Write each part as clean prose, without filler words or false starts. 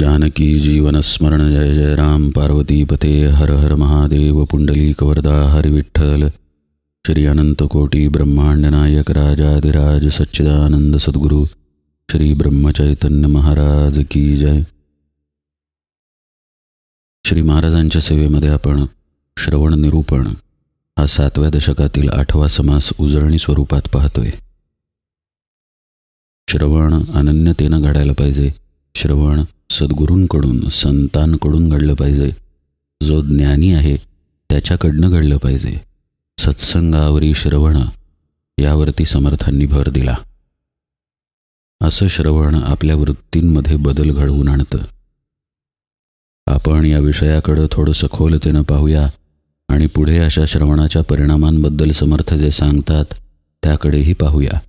जानकी जीवन स्मरण जय जय राम पार्वती पते हर हर महादेव पुंडलीक वरदा हरि विठ्ठल श्री अनंत कोटी ब्रह्मांड नायक राजाधिराज सच्चिदानंद सद्गुरु श्री ब्रह्मचैतन्य महाराज की जय. श्री महाराजांच्या सेवेमध्ये आपण श्रवण निरूपण हा 7व्या दशकातील 8वा समास उजळणी स्वरूपात पाहतोय. श्रवण अनन्यतेनं घडायला पाहिजे. श्रवण सद्गुरूंकडून संतांकडून घडलं पाहिजे. जो ज्ञानी आहे त्याच्याकडनं घडलं पाहिजे. सत्संगावरी श्रवण यावरती समर्थांनी भर दिला. असं श्रवण आपल्या वृत्तींमध्ये बदल घडवून आणतं. आपण या विषयाकडं थोडं सखोलतेनं पाहूया आणि पुढे अशा श्रवणाच्या परिणामांबद्दल समर्थ जे सांगतात त्याकडेही पाहूया.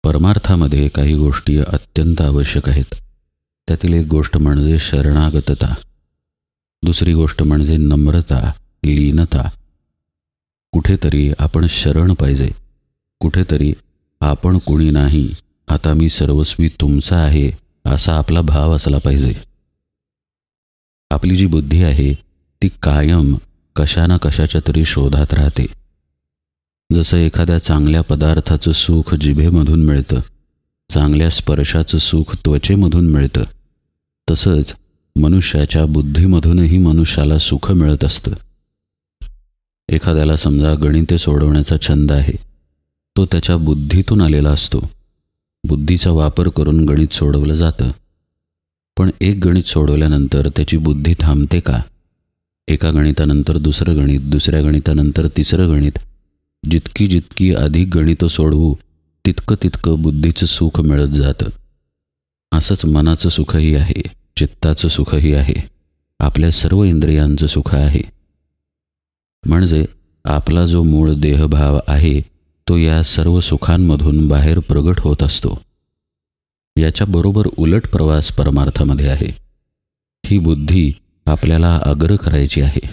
परमार्थामध्ये काही गोष्टी अत्यंत आवश्यक आहेत. त्यातील एक गोष्ट म्हणजे शरणागतता. दुसरी गोष्ट म्हणजे नम्रता, लीनता. कुठेतरी आपण शरण पाहिजे. कुठेतरी आपण कुणी नाही, आता मी सर्वस्वी तुमचा आहे असा आपला भाव असला पाहिजे. आपली जी बुद्धी आहे ती कायम कशा ना कशाच्या तरी शोधात राहते. जसं एखाद्या चांगल्या पदार्थाचं सुख जिभेमधून मिळतं, चांगल्या स्पर्शाचं सुख त्वचेमधून मिळतं, तसंच मनुष्याच्या बुद्धीमधूनही मनुष्याला सुख मिळत असतं. एखाद्याला समजा गणिते सोडवण्याचा छंद आहे, तो त्याच्या बुद्धीतून आलेला असतो. बुद्धीचा वापर करून गणित सोडवलं जातं. पण एक गणित सोडवल्यानंतर त्याची बुद्धी थांबते का? एका गणितानंतर दुसरं गणित, दुसऱ्या गणितानंतर तिसरं गणित. जितकी जितकी अधिक गणितं सोडवू तितकं तितकं बुद्धीचं सुख मिळत जातं. असंच मनाचं सुखही आहे, चित्ताचं सुखही आहे, आपल्या सर्व इंद्रियांचं सुख आहे. म्हणजे आपला जो मूळ देहभाव आहे तो या सर्व सुखांमधून बाहेर प्रगट होत असतो. याच्याबरोबर उलट प्रवास परमार्थामध्ये आहे. ही बुद्धी आपल्याला आग्रह करायची आहे.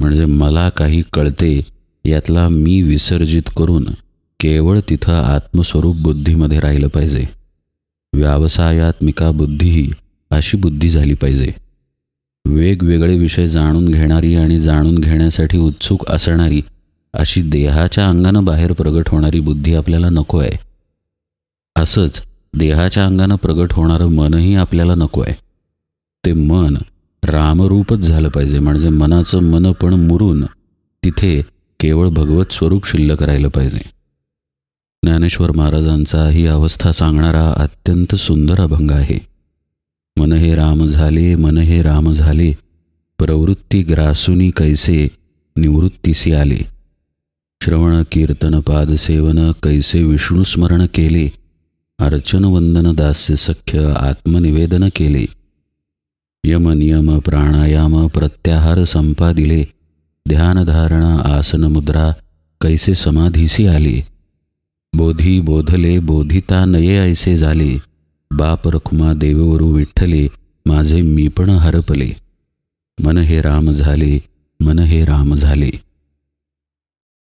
म्हणजे मला काही कळते यातला मी विसर्जित करून केवळ तिथं आत्मस्वरूप बुद्धीमध्ये राहिलं पाहिजे. व्यावसायात्मिका बुद्धी अशी बुद्धी झाली पाहिजे. वेगवेगळे विषय जाणून घेणारी आणि जाणून घेण्यासाठी उत्सुक असणारी अशी देहाच्या अंगानं बाहेर प्रगट होणारी बुद्धी आपल्याला नको आहे. असंच देहाच्या अंगानं प्रगट होणारं मनही आपल्याला नको आहे. ते मन रामरूपच झालं पाहिजे. म्हणजे मनाचं मन पण मुरून तिथे केवळ भगवत स्वरूप शिल्लक राहिलं पाहिजे. ज्ञानेश्वर महाराजांचा ही अवस्था सांगणारा अत्यंत सुंदर अभंग आहे. मन हे राम झाले, मन हे राम झाले, प्रवृत्ती ग्रासुनी कैसे निवृत्तीसी आले. श्रवण कीर्तन पादसेवन कैसे विष्णू स्मरण केले, अर्चन वंदन दास्य सख्य आत्मनिवेदन केले. यम नियम प्राणायाम प्रत्याहार संपादिले, ध्यानधारणा आसन मुद्रा कैसे समाधीसी आले. बोधी बोधले बोधिता नये ऐसे झाले, बाप रखुमा देववरू विठ्ठले, माझे मी पण हरपले. मन हे राम झाले, मन हे राम झाले.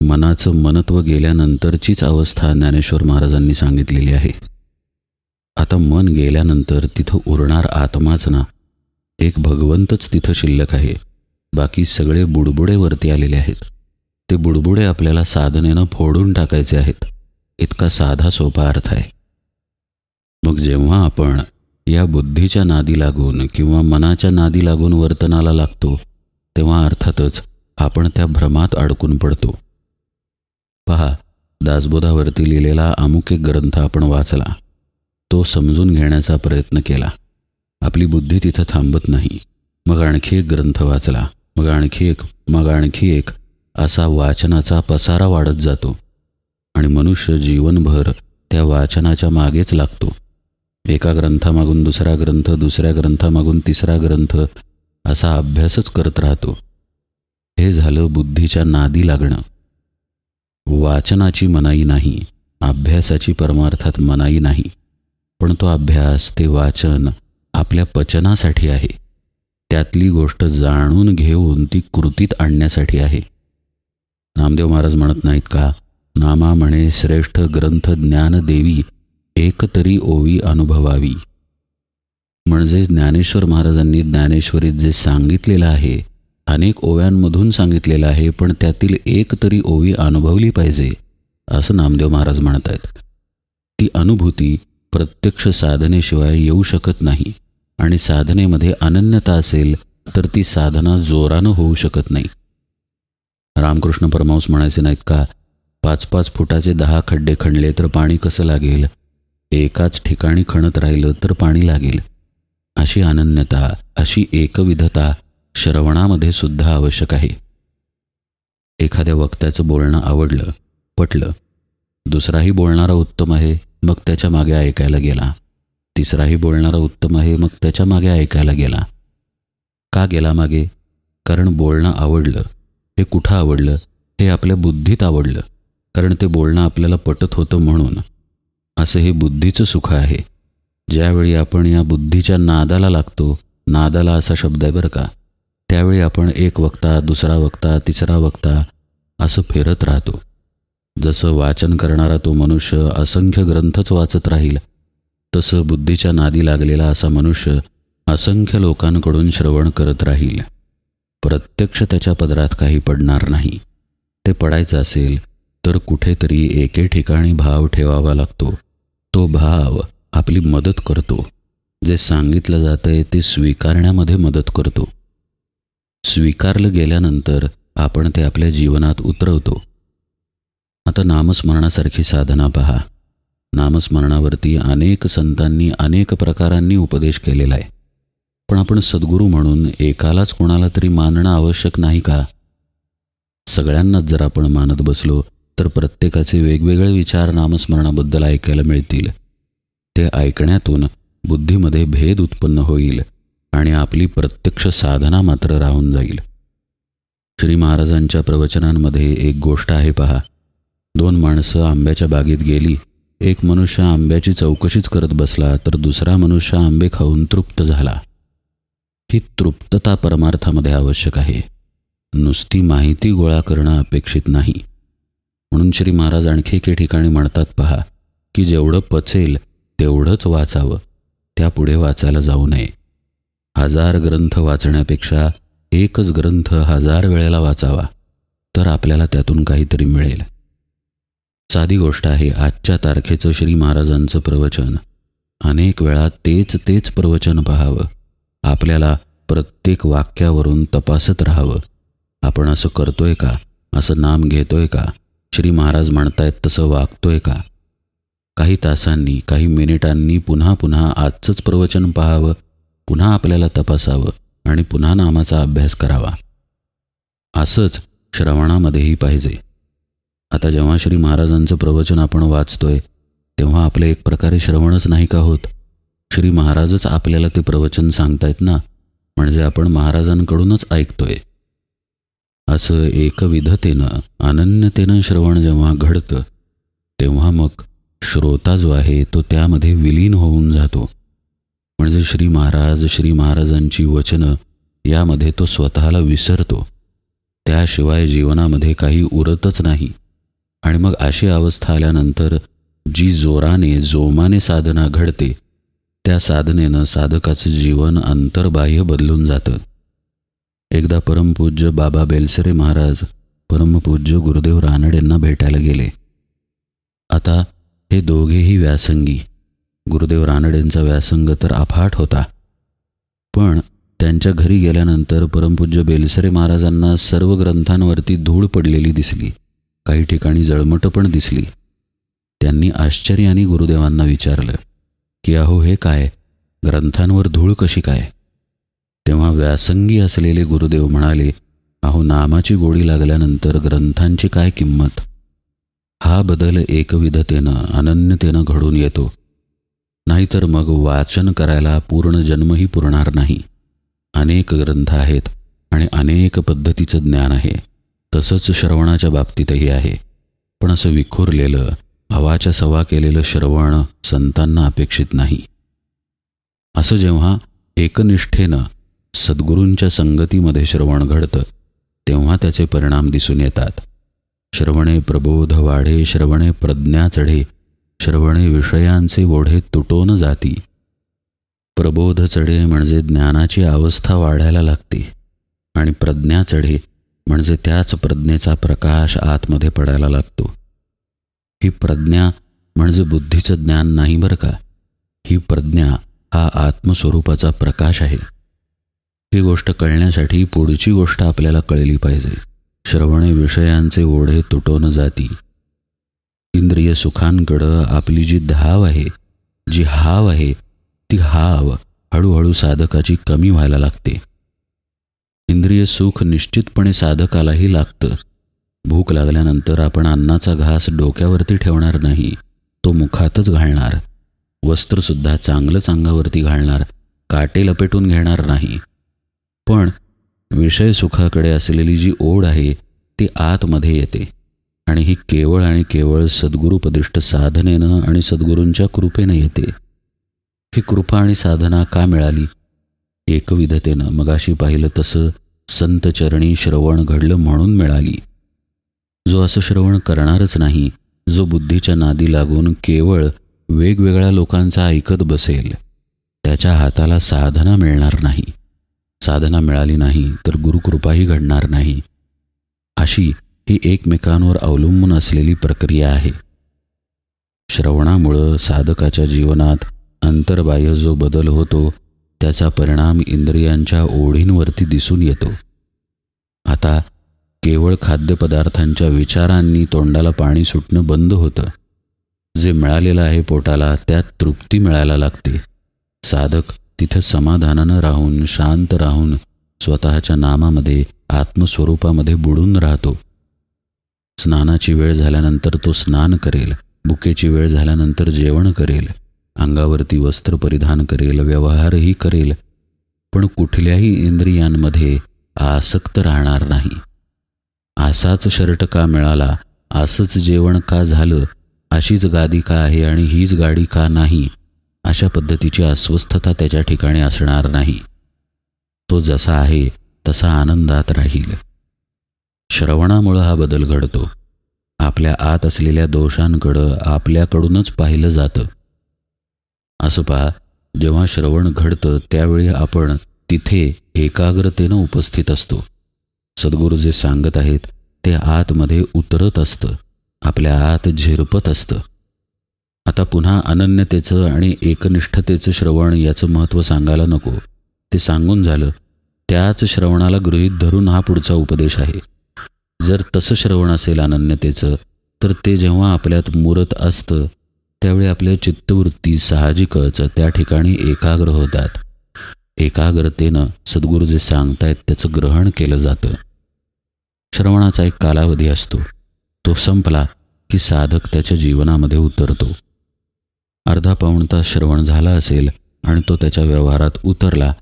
मनाचं मनत्व गेल्यानंतरचीच अवस्था ज्ञानेश्वर महाराजांनी सांगितलेली आहे. आता मन गेल्यानंतर तिथं उरणार आत्माच ना. एक भगवंतच तिथं शिल्लक आहे. बाकी सगळे बुडबुडे वरती आलेले आहेत. ते बुडबुडे आपल्याला साधनेनं फोडून टाकायचे आहेत. इतका साधा सोपा अर्थ आहे. मग जेव्हा आपण या बुद्धीच्या नादी लागून किंवा मनाच्या नादी लागून वर्तनाला लागतो तेव्हा अर्थातच आपण त्या भ्रमात अडकून पडतो. पहा, दासबोधावरती लिहिलेला अमुक एक ग्रंथ आपण वाचला, तो समजून घेण्याचा प्रयत्न केला. आपली बुद्धी तिथं थांबत नाही. मग आणखी एक ग्रंथ वाचला, मग आणखी एक असा वाचनाचा पसारा वाढत जातो आणि मनुष्य जीवनभर त्या वाचनाच्या मागेच लागतो. एका ग्रंथामागून दुसरा ग्रंथ, दुसऱ्या ग्रंथामागून तिसरा ग्रंथ असा अभ्यासच करत राहतो. हे झालं बुद्धीच्या नादी लागणं. वाचनाची मनाई नाही, अभ्यासाची परमार्थात मनाई नाही. पण तो अभ्यास, ते वाचन आपल्या पचनासाठी आहे. त्यातली गोष्ट जाणून घेऊन ती कृतीत आणण्यासाठी आहे. नामदेव महाराज म्हणत नाहीत का, नामा म्हणे श्रेष्ठ ग्रंथ ज्ञान देवी, एक तरी ओवी अनुभवावी. म्हणजे ज्ञानेश्वर महाराजांनी ज्ञानेश्वरीत जे सांगितलेलं आहे, अनेक ओव्यांमधून सांगितलेलं आहे, पण त्यातील एक तरी ओवी अनुभवली पाहिजे असं नामदेव महाराज म्हणत आहेत. ती अनुभूती प्रत्यक्ष साधनेशिवाय येऊ शकत नाही आणि साधनेमध्ये अनन्यता असेल तर ती साधना जोरानं होऊ शकत नाही. रामकृष्ण परमहंस म्हणायचे नाहीत का, 5-5 फुटाचे 10 खड्डे खणले तर पाणी कसं लागेल, एकाच ठिकाणी खणत राहिलं तर पाणी लागेल. अशी अनन्यता, अशी एकविधता श्रवणामध्ये सुद्धा आवश्यक आहे. एखाद्या वक्त्याचं बोलणं आवडलं, पटलं, दुसराही बोलणारा उत्तम आहे, मग त्याच्या मागे ऐकायला गेला. तिसराही बोलणारा उत्तम आहे, मग त्याच्या मागे ऐकायला गेला. का गेला मागे? कारण बोलणं आवडलं. हे कुठं आवडलं? हे आपल्या बुद्धीत आवडलं, कारण ते बोलणं आपल्याला पटत होतं म्हणून. असं हे बुद्धीचं सुख आहे. ज्यावेळी आपण या बुद्धीच्या नादाला लागतो, नादाला असा शब्द आहे बरं का, त्यावेळी आपण एक वक्ता, दुसरा वक्ता, तिसरा वक्ता असं फिरत राहतो. जसं वाचन करणारा तो मनुष्य असंख्य ग्रंथच वाचत राहील, तसं बुद्धीच्या नादी लागलेला असा मनुष्य असंख्य लोकांकडून श्रवण करत राहील. प्रत्यक्ष त्याच्या पदरात काही पडणार नाही. ते पडायचं असेल तर कुठेतरी एके ठिकाणी भाव ठेवावा लागतो. तो भाव आपली मदत करतो. जे सांगितलं जातंय ते स्वीकारण्यामध्ये मदत करतो. स्वीकारलं गेल्यानंतर आपण ते आपल्या जीवनात उतरवतो. आता नामस्मरणासारखी साधना पहा. नामस्मरणावरती अनेक संतांनी अनेक प्रकारांनी उपदेश केलेला आहे. पण आपण सद्गुरू म्हणून एकालाच कोणाला तरी मानणं आवश्यक नाही का? सगळ्यांनाच जर आपण मानत बसलो तर प्रत्येकाचे वेगवेगळे विचार नामस्मरणाबद्दल ऐकायला मिळतील. ते ऐकण्यातून बुद्धीमध्ये भेद उत्पन्न होईल आणि आपली प्रत्यक्ष साधना मात्र राहून जाईल. श्री महाराजांच्या प्रवचनांमध्ये एक गोष्ट आहे पहा. 2 माणसं आंब्याच्या बागेत गेली. एक मनुष्य आंब्याची चौकशीच करत बसला तर दुसरा मनुष्य आंबे खाऊन तृप्त झाला. ही तृप्तता परमार्थामध्ये आवश्यक आहे. नुसती माहिती गोळा करणं अपेक्षित नाही. म्हणून श्री महाराज आणखी एके ठिकाणी म्हणतात पहा की जेवढं पचेल तेवढंच वाचावं, त्यापुढे वाचायला जाऊ नये. 1000 ग्रंथ वाचण्यापेक्षा एकच ग्रंथ 1000 वेळेला वाचावा, तर आपल्याला त्यातून काहीतरी मिळेल. साधी गोष्ट आहे. आजच्या तारखेचं श्री महाराजांचं प्रवचन, अनेक वेळा तेच प्रवचन पाहावं. आपल्याला प्रत्येक वाक्यावरून तपासत राहावं. आपण असं करतोय का? असं नाम घेतोय का? श्री महाराज म्हणतायत तसं वागतोय का? काही तासांनी, काही मिनिटांनी पुन्हा पुन्हा आजचंच प्रवचन पाहावं, पुन्हा आपल्याला तपासावं आणि पुन्हा नामाचा अभ्यास करावा. असंच श्रवणामध्येही पाहिजे. आता जेव्हा श्री महाराजांचं प्रवचन आपण वाचतोय तेव्हा आपलं एक प्रकारे श्रवणच नाही का होत? श्री महाराजच आपल्याला ते प्रवचन सांगतायत ना, म्हणजे आपण महाराजांकडूनच ऐकतोय. असं एकविधतेनं, अनन्यतेनं श्रवण जेव्हा घडतं तेव्हा मग श्रोता जो आहे तो त्यामध्ये विलीन होऊन जातो. म्हणजे श्री महाराज, श्री महाराजांची वचनं यामध्ये तो स्वतःला विसरतो. त्याशिवाय जीवनामध्ये काही उरतच नाही. आणि मग अशी अवस्था आल्यानंतर जी जोमाने साधना घडते, त्या साधनेनं साधकाचं जीवन अंतर्बाह्य बदलून जातं. एकदा परमपूज्य बाबा बेलसरे महाराज परमपूज्य गुरुदेव रानडे यांना भेटायला गेले. आता हे दोघेही व्यासंगी. गुरुदेव रानडेंचा व्यासंग तर अफाट होता, पण त्यांच्या घरी गेल्यानंतर परमपूज्य बेलसरे महाराजांना सर्व ग्रंथांवरती धूळ पडलेली दिसली. काही ठिकाणी जळमटं पण दिसली. त्यांनी आश्चर्याने गुरुदेवांना विचारलं की अहो हे काय, ग्रंथांवर धूळ कशी काय? तेव्हा व्यासंगी असलेले गुरुदेव म्हणाले, अहो नामाची गोडी लागल्यानंतर ग्रंथांची काय किंमत? हा बदल एकविधतेनं, अनन्यतेनं घडून येतो. नाहीतर मग वाचन करायला पूर्ण जन्मही पुरणार नाही. अनेक ग्रंथ आहेत आणि अनेक पद्धतीचं ज्ञान आहे. तसंच श्रवणाच्या बाबतीतही आहे. पण असं विखुरलेलं, हवाच्या सवा केलेलं श्रवण संतांना अपेक्षित नाही. असं जेव्हा एकनिष्ठेनं सद्गुरूंच्या संगतीमध्ये श्रवण घडतं तेव्हा त्याचे परिणाम दिसून येतात. श्रवणे प्रबोध वाढे, श्रवणे प्रज्ञा चढे, श्रवणे विषयांचे ओढे तुटोन जाती. प्रबोध चढे म्हणजे ज्ञानाची अवस्था वाढायला लागते आणि प्रज्ञा चढे म्हणजे त्याच प्रज्ञेचा प्रकाश आतमध्ये पडायला लागतो. ही प्रज्ञा म्हणजे बुद्धीचं ज्ञान नाही बरं का. ही प्रज्ञा हा आत्मस्वरूपाचा प्रकाश आहे. ही गोष्ट कळण्यासाठी पुढची गोष्ट आपल्याला कळली पाहिजे. श्रवणे विषयांचे ओढे तुटून जाती. इंद्रिय सुखांकडं आपली जी धाव आहे, जी हाव आहे, ती हाव हळूहळू साधकाची कमी व्हायला लागते. इंद्रिय सुख निश्चितपणे साधकालाही लागतं. भूक लागल्यानंतर आपण अन्नाचा घास डोक्यावरती ठेवणार नाही, तो मुखातच घालणार. वस्त्रसुद्धा चांगलंच अंगावरती घालणार, काटे लपेटून घेणार नाही. पण विषय सुखाकडे असलेली जी ओढ आहे ती आतमध्ये येते आणि ही केवळ आणि केवळ सद्गुरुपदिष्ट साधनेनं आणि सद्गुरूंच्या कृपेनं येते. ही कृपा आणि साधना का मिळाली? एकविधतेनं मगाशी पाहिलं तसं संतचरणी श्रवण घडलं म्हणून मिळाली. जो असं श्रवण करणारच नाही, जो बुद्धीच्या नादी लागून केवळ वेगवेगळ्या लोकांचा ऐकत बसेल, त्याच्या हाताला साधना मिळणार नाही. साधना मिळाली नाही तर गुरुकृपाही घडणार नाही. अशी ही एकमेकांवर अवलंबून असलेली प्रक्रिया आहे. श्रवणामुळं साधकाच्या जीवनात अंतर्बाह्य जो बदल होतो त्याचा परिणाम इंद्रियांच्या ओढींवरती दिसून येतो. आता केवळ खाद्यपदार्थांच्या विचारांनी तोंडाला पाणी सुटणं बंद होतं. जे मिळालेलं आहे पोटाला त्यात तृप्ती मिळायला लागते. साधक तिथं समाधानानं राहून, शांत राहून स्वतःच्या नामामध्ये, आत्मस्वरूपामध्ये बुडून राहतो. स्नानाची वेळ झाल्यानंतर तो स्नान करेल, भुकेची वेळ झाल्यानंतर जेवण करेल, अंगावरती वस्त्र परिधान करेल, व्यवहारही करेल, पण कुठल्याही इंद्रियांमध्ये आसक्त राहणार नाही. असाच शर्ट का मिळाला, असंच जेवण का झालं, अशीच गादी का आहे आणि हीच गाडी का नाही, अशा पद्धतीची अस्वस्थता त्याच्या ठिकाणी असणार नाही. तो जसा आहे तसा आनंदात राहील. श्रवणामुळं हा बदल घडतो. आपल्या आत असलेल्या दोषांकडं आपल्याकडूनच पाहिलं जातं. असं पहा, जेव्हा श्रवण घडतं त्यावेळी आपण तिथे एकाग्रतेनं उपस्थित असतो. सद्गुरू जे सांगत आहेत ते आतमध्ये उतरत असतं, आपल्या आत झिरपत असतं. आता पुन्हा अनन्यतेचं आणि एकनिष्ठतेचं श्रवण याचं महत्त्व सांगायला नको, ते सांगून झालं. त्याच श्रवणाला गृहीत धरून हा पुढचा उपदेश आहे. जर तसं श्रवण असेल अनन्यतेचं, तर ते जेव्हा आपल्यात मुरत असतं त्यावेळी आपल्या चित्तवृत्ती साहजिकच त्या ठिकाणी एकाग्र होतात. एकाग्रतेनं सद्गुरू जे सांगतायत त्याचं ग्रहण केलं जातं. श्रवणाचा एक कालावधी असतो, तो संपला की साधक त्याच्या जीवनामध्ये उतरतो. अर्धा पाऊण तास श्रवण झाला असेल आणि तो त्याच्या व्यवहारात उतरला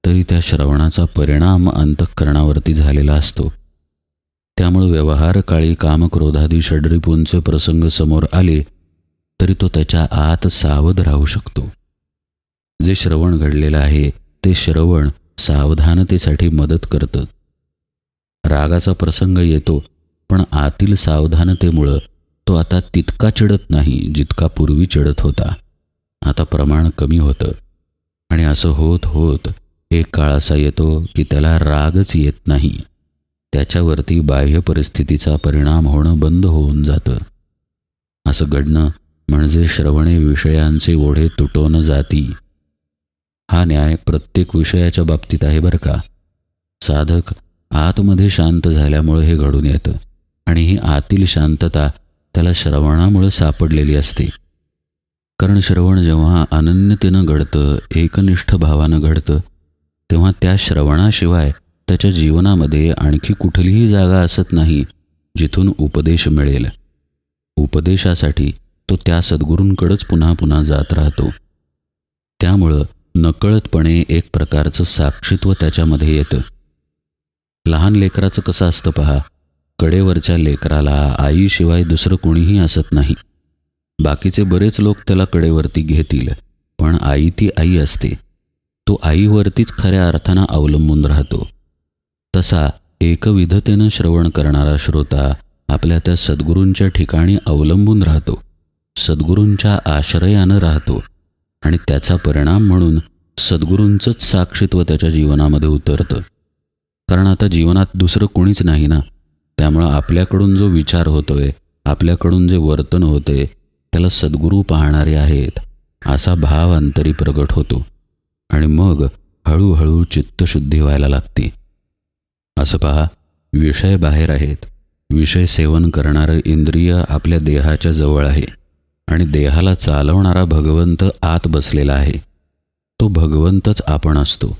तरी त्या श्रवणाचा परिणाम अंतःकरणावरती झालेला असतो. त्यामुळे व्यवहारकाळी कामक्रोधादी षड्रिपूंचे प्रसंग समोर आले तरी तो त्याच्या आत सावध राहू शकतो. जे श्रवण घडलेलं आहे ते श्रवण सावधानतेसाठी मदत करतं. रागाचा प्रसंग येतो, पण आतील सावधानतेमुळं तो आता तितका चिडत नाही जितका पूर्वी चिडत होता. आता प्रमाण कमी होतं आणि असं होत होत एक काळ असा येतो की त्याला रागच येत नाही. त्याच्यावरती बाह्य परिस्थितीचा परिणाम होणं बंद होऊन जातं. असं घडणं म्हणजे श्रवणे विषयांचे ओढे तुटून जाती. हा न्याय प्रत्येक विषयाच्या बाबतीत आहे बरं का. साधक आतमध्ये शांत झाल्यामुळे हे घडून येतं आणि ही आतील शांतता त्याला श्रवणामुळे सापडलेली असते. कारण श्रवण जेव्हा अनन्यतेनं घडतं, एकनिष्ठ भावानं घडतं, तेव्हा त्या श्रवणाशिवाय त्याच्या जीवनामध्ये आणखी कुठलीही जागा असत नाही जिथून उपदेश मिळेल. उपदेशासाठी तो त्या सद्गुरूंकडेच पुन्हा पुन्हा जात राहतो. त्यामुळं नकळतपणे एक प्रकारचं साक्षीत्व त्याच्यामध्ये येतं. लहान लेकराचं कसं असतं पहा, कडेवरच्या लेकराला आईशिवाय दुसरं कोणीही असत नाही. बाकीचे बरेच लोक त्याला कडेवरती घेतील, पण आई ती आई असते. तो आईवरतीच खऱ्या अर्थानं अवलंबून राहतो. तसा एकविधतेनं श्रवण करणारा श्रोता आपल्या त्या सद्गुरूंच्या ठिकाणी अवलंबून राहतो, सद्गुरूंच्या आश्रयानं राहतो आणि त्याचा परिणाम म्हणून सद्गुरूंचंच साक्षीत्व त्याच्या जीवनामध्ये उतरतं. कारण आता जीवनात दुसरं कोणीच नाही ना. त्यामुळं आपल्याकडून जो विचार होतोय, आपल्याकडून जे वर्तन होते, त्याला सद्गुरू पाहणारे आहेत असा भाव अंतरी प्रगट होतो आणि मग हळूहळू चित्तशुद्धी व्हायला लागते. असं पहा, विषय बाहेर आहेत. विषय सेवन करणारं इंद्रिय आपल्या देहाच्या जवळ आहे आणि देहाला चालवणारा भगवंत आत बसलेला आहे. तो भगवंतच आपण असतो.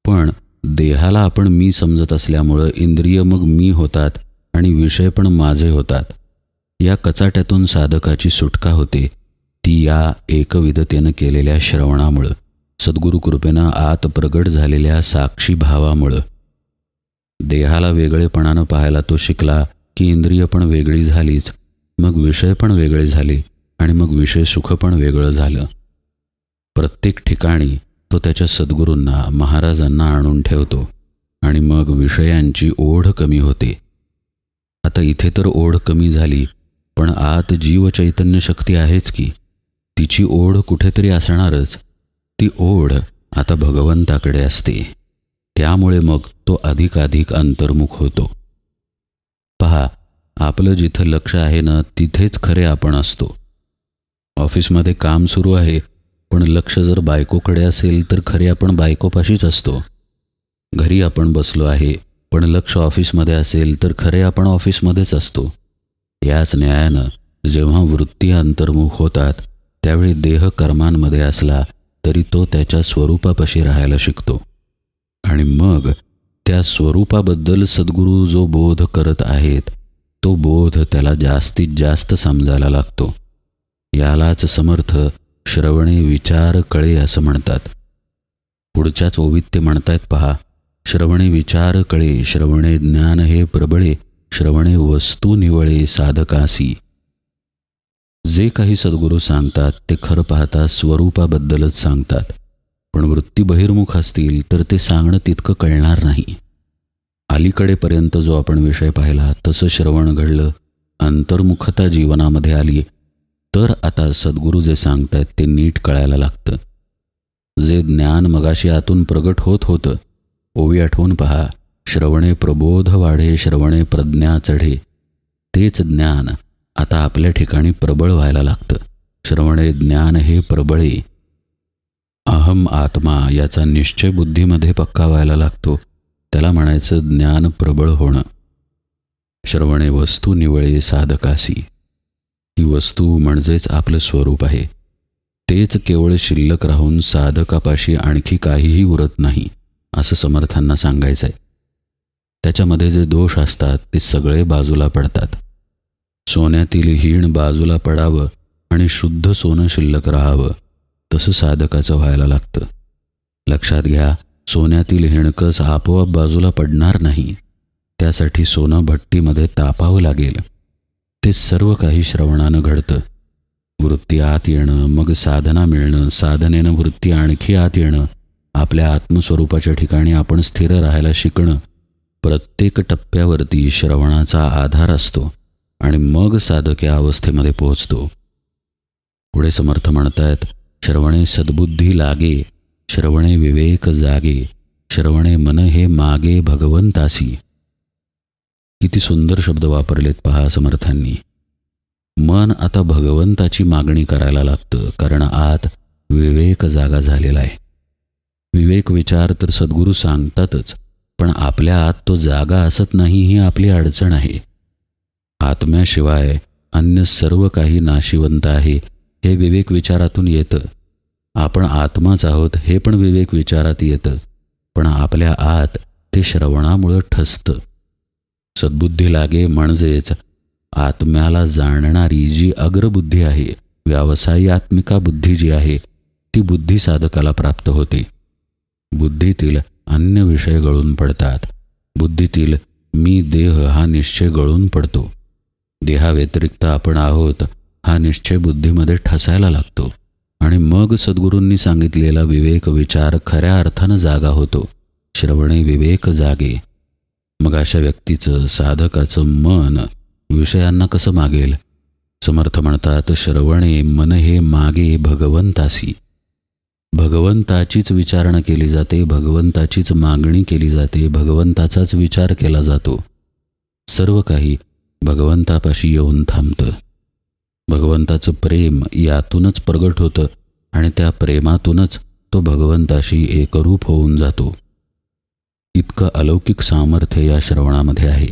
पण देहाला आपण मी समजत असल्यामुळं इंद्रिय मग मी होतात आणि विषय पण माझे होतात. या कचाट्यातून साधकाची सुटका होते ती या एकविधतेनं केलेल्या श्रवणामुळं, सद्गुरू कृपेनं आत प्रगट झालेल्या साक्षी भावामुळं. देहाला वेगळेपणानं पाहायला तो शिकला की इंद्रिय पण वेगळी झालीच, मग विषय पण वेगळे झाले आणि मग विषय सुख पण वेगळं झालं. प्रत्येक ठिकाणी तो त्याच्या सद्गुरूंना, महाराजांना आणून ठेवतो आणि मग विषयांची ओढ कमी होते. आता इथे तर ओढ कमी झाली, पण आत जीवचैतन्य शक्ती आहेच की, तिची ओढ कुठेतरी असणारच. ती ओढ आता भगवंताकडे असते. त्यामुळे मग तो अधिकाधिक अंतर्मुख होतो. पहा, आपलं जिथं लक्ष आहे ना, तिथेच खरे आपण असतो. ऑफिसमध्ये काम सुरू आहे, पण लक्ष जर बायकोकडे असेल तर खरे आपण बायकोपाशीच असतो. घरी आपण बसलो आहे, पण लक्ष ऑफिसमध्ये असेल तर खरे आपण ऑफिसमध्येच असतो. याच न्यायानं जेव्हा वृत्ती अंतर्मुख होतात, त्यावेळी देह कर्मांमध्ये असला तरी तो त्याच्या स्वरूपापाशी राहायला शिकतो आणि मग त्या स्वरूपाबद्दल सद्गुरू जो बोध करत आहेत, तो बोध त्याला जास्तीत जास्त समजायला लागतो. यालाच समर्थ श्रवणे विचार कळे असं म्हणतात. पुढच्याच ओवीत ते म्हणतायत पहा, श्रवणे विचार कळे, श्रवणे ज्ञान हे प्रबळे, श्रवणे वस्तू निवळे साधकासी. जे काही सद्गुरू सांगतात ते खरं पाहता स्वरूपाबद्दलच सांगतात, पण वृत्ती बहिर्मुख असतील तर ते सांगणं तितकं कळणार नाही. अलीकडेपर्यंत जो आपण विषय पाहिला तसं श्रवण घडलं, अंतर्मुखता जीवनामध्ये आली, तर आता सद्गुरू जे सांगतायत ते नीट कळायला लागतं. जे ज्ञान मगाशी आतून प्रगट होत होतं, ओवी आठवून पहा, श्रवणे प्रबोध वाढे, श्रवणे प्रज्ञा चढे. तेच ज्ञान आता आपल्या ठिकाणी प्रबळ व्हायला लागतं. श्रवणे ज्ञान हे प्रबळे. अहम आत्मा याचा निश्चय बुद्धीमध्ये पक्का व्हायला लागतो. त्याला म्हणायचं ज्ञान प्रबळ होणं. श्रवणे वस्तू निवळे साधकासी. ही वस्तू म्हणजेच आपलं स्वरूप आहे. तेच केवळ शिल्लक राहून साधकापाशी आणखी काहीही उरत नाही असं समर्थांना सांगायचं आहे. त्याच्यामध्ये जे दोष असतात ते सगळे बाजूला पडतात. सोन्यातील हीण बाजूला पडावं आणि शुद्ध सोनं शिल्लक राहावं, तसं साधकाचं व्हायला लागतं. लक्षात घ्या, सोन्यातील हिणकस आपोआप बाजूला पडणार नाही. त्यासाठी सोनं भट्टीमध्ये तापावं लागेल. ते सर्व काही श्रवणानं घडतं. वृत्ती आत येणं, मग साधना मिळणं, साधनेनं वृत्ती आणखी आत येणं, आपल्या आत्मस्वरूपाच्या ठिकाणी आपण स्थिर राहायला शिकणं, प्रत्येक टप्प्यावरती श्रवणाचा आधार असतो आणि मग साधक या अवस्थेमध्ये पोहोचतो. पुढे समर्थ म्हणतायत, श्रवणे सद्बुद्धी लागे, श्रवणे विवेक जागे, श्रवणे मन हे मागे भगवंतासी. किती सुंदर शब्द वापरलेत पहा समर्थांनी. मन आता भगवंताची मागणी करायला लागतं, कारण आत विवेक जागा झालेला आहे. विवेक विचार तर सद्गुरू सांगतातच, पण आपल्या आत तो जागा असत नाही, ही आपली अडचण आहे. आत्म्याशिवाय अन्य सर्व काही नाशिवंत आहे हे विवेक विचारातून येतं. आपण आत्माच आहोत हे पण विवेक विचारात येतं, पण आपल्या आत ते श्रवणामुळं ठसतं. सद्बुद्धी लागे म्हणजेच आत्म्याला जाणणारी जी अग्रबुद्धी आहे, व्यावसायित्मिका बुद्धी जी आहे, ती बुद्धी साधकाला प्राप्त होते. बुद्धीतील अन्य विषय गळून पडतात. बुद्धीतील मी देह हा निश्चय गळून पडतो. देहाव्यतिरिक्त आपण आहोत हा निश्चय बुद्धीमध्ये ठसायला लागतो आणि मग सद्गुरूंनी सांगितलेला विवेक विचार खऱ्या अर्थानं जागा होतो. श्रवणे विवेक जागे. मग अशा व्यक्तीचं, साधकाचं मन विषयांना कसं मागेल? समर्थ म्हणतात, श्रवणे मन हे मागे भगवंतासी. भगवंताचीच विचारणा केली जाते, भगवंताचीच मागणी केली जाते, भगवंताचाच विचार केला जातो. सर्व काही भगवंतापाशी येऊन थांबतं. भगवंताचं प्रेम यातूनच प्रगट होतं आणि त्या प्रेमातूनच तो भगवंताशी एकरूप होऊन जातो. इतकं अलौकिक सामर्थ्य या श्रवणामध्ये आहे.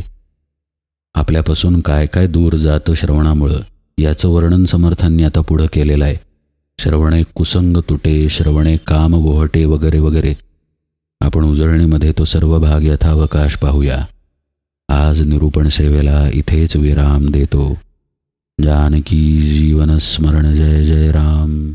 आपल्यापासून काय काय दूर जातं श्रवणामुळं याचं वर्णन समर्थांनी आता पुढं केलेलं आहे. श्रवणे कुसंग तुटे, श्रवणे काम वोहटे वगैरे वगैरे. आपण उजळणीमध्ये तो सर्व भाग यथावकाश पाहूया. आज निरूपण सेवेला इथेच विराम देतो. जानकी जीवन स्मरण. जय जय राम.